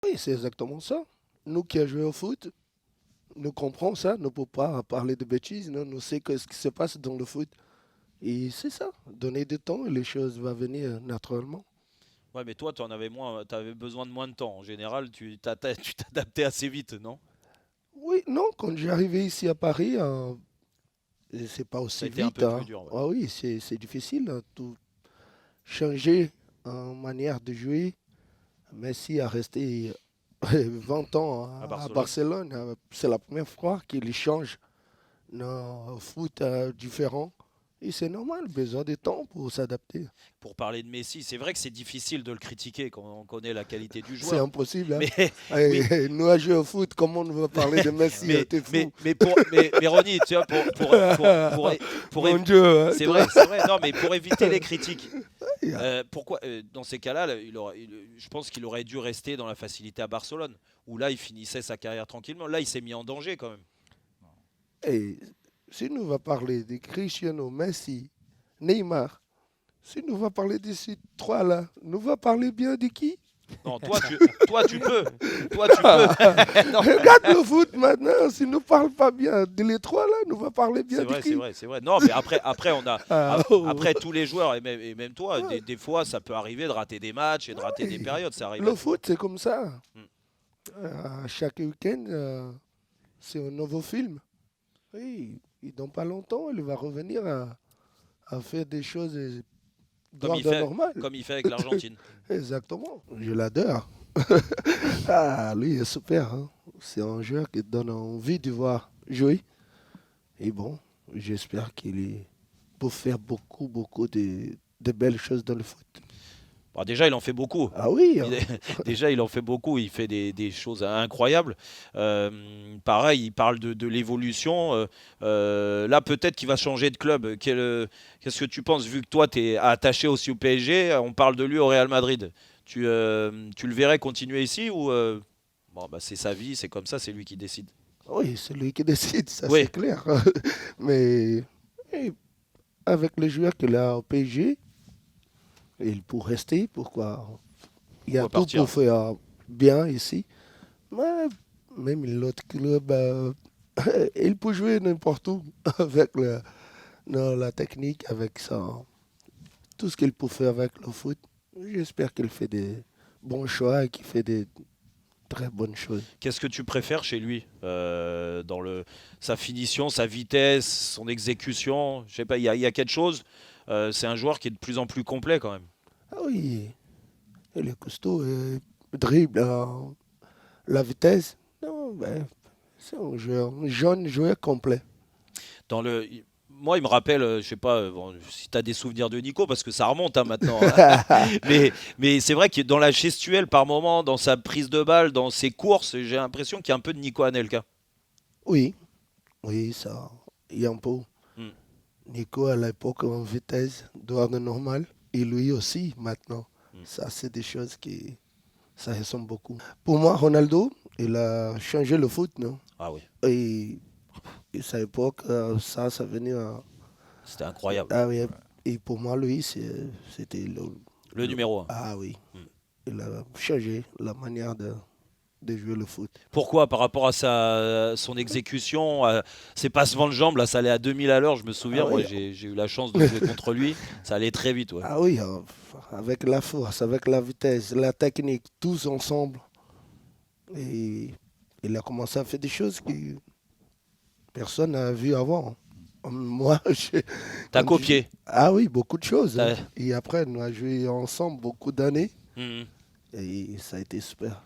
Oui, c'est exactement ça. Nous qui avons joué au foot, nous comprenons ça, nous ne pouvons pas parler de bêtises, nous savons ce qui se passe dans le foot. Et c'est ça, donner du temps et les choses vont venir naturellement. Ouais, mais toi, tu en avais moins, tu avais besoin de moins de temps. En général, tu t'adaptais assez vite, non? Oui, non, quand j'ai arrivé ici à Paris, c'est pas Ça a aussi été un vite, peu plus hein. dur. Ouais. Ah oui, c'est difficile, hein, tout changer en manière de jouer. Messi a resté 20 ans À à Barcelone. Barcelone. C'est la première fois qu'il change un foot différent. Et c'est normal, besoin de temps pour s'adapter. Pour parler de Messi, c'est vrai que c'est difficile de le critiquer quand on connaît la qualité du C'est joueur. impossible, hein. Mais oui, Nous, à jouer au foot, comment on va parler de Messi? T'es fou. mais Ronny, tu vois, Mon Dieu, hein, toi. c'est vrai, non, mais pour éviter les critiques, Yeah. pourquoi, dans ces cas-là, là, je pense qu'il aurait dû rester dans la facilité à Barcelone, où là, il finissait sa carrière tranquillement. Là, il s'est mis en danger quand même. Et si nous va parler de Cristiano, Messi, Neymar, si nous va parler de ces trois-là, nous va parler bien de qui? Non, toi, tu peux. Toi, tu peux. Non, Regarde le foot maintenant, si nous ne parle pas bien de les trois là, nous va parler bien c'est de vrai, c'est qui? vrai, c'est vrai. Non, mais Ah, oh. après tous les joueurs et même toi, Ouais. des fois, ça peut arriver de rater des matchs et de rater des Et périodes. Ça arrive à le tout le foot, monde. c'est comme ça. Hmm. Chaque week-end, c'est un nouveau film. Oui, et dans pas longtemps, il va revenir à faire des choses d'ordre normal. Comme il fait avec l'Argentine. Exactement. Je l'adore. Ah, lui, il est super, hein. C'est un joueur qui donne envie de voir jouer. Et bon, j'espère qu'il est pour faire beaucoup, beaucoup de belles choses dans le foot. Bon, déjà, il en fait beaucoup. Ah oui, Il hein. est- Déjà, il en fait beaucoup. Il fait des choses incroyables. Pareil, il parle de l'évolution. Là, peut-être qu'il va changer de club. Qu'est-ce que tu penses, vu que toi, tu es attaché aussi au PSG, on parle de lui au Real Madrid. Tu le verrais continuer ici ou bon, bah, c'est sa vie, c'est comme ça, c'est lui qui décide. Oui, c'est lui qui décide, ça Oui, c'est clair. Mais eh, avec les joueurs qu'il a au PSG, il peut rester. Pourquoi? Il y a pourquoi tout pour partir? faire bien ici. Mais même l'autre club, il peut jouer n'importe où avec non, la technique, avec ça, tout ce qu'il peut faire avec le foot. J'espère qu'il fait des bons choix et qu'il fait des très bonnes choses. Qu'est-ce que tu préfères chez lui dans sa finition, sa vitesse, son exécution? Je sais pas, il y a quelque chose. C'est un joueur qui est de plus en plus complet quand même. Ah oui, il est costaud, dribble, la vitesse. Non, ben, c'est un jeune joueur complet. Dans le, Moi, il me rappelle, je sais pas bon, si tu as des souvenirs de Nico, parce que ça remonte hein, maintenant. Mais c'est vrai que dans la gestuelle, par moment, dans sa prise de balle, dans ses courses, j'ai l'impression qu'il y a un peu de Nico Anelka. Oui, oui, ça, il y a un peu. Hmm, Nico à l'époque en vitesse, douane normale, et lui aussi maintenant. hmm. Ça, c'est des choses qui, ça ressemble beaucoup. Pour moi, Ronaldo, il a changé le foot, non? Ah oui, Et, et sa époque, ça venait c'était incroyable. ah oui, et pour moi, lui, c'était Le numéro un. ah oui, Hmm. il a changé la manière de jouer le foot. Pourquoi? Par rapport à son exécution, ses passements de jambes, là, ça allait à 2000 à l'heure, je me Ah souviens. Moi, oui, j'ai eu la chance de jouer contre lui. Ça allait très vite, ouais. ah oui, avec la force, avec la vitesse, la technique, tous ensemble. Et il a commencé à faire des choses que personne n'a vu avant. Moi, T'as quand copié. ah oui, beaucoup de choses, hein. T'as- Et après, on a joué ensemble beaucoup d'années Mhm. et ça a été super.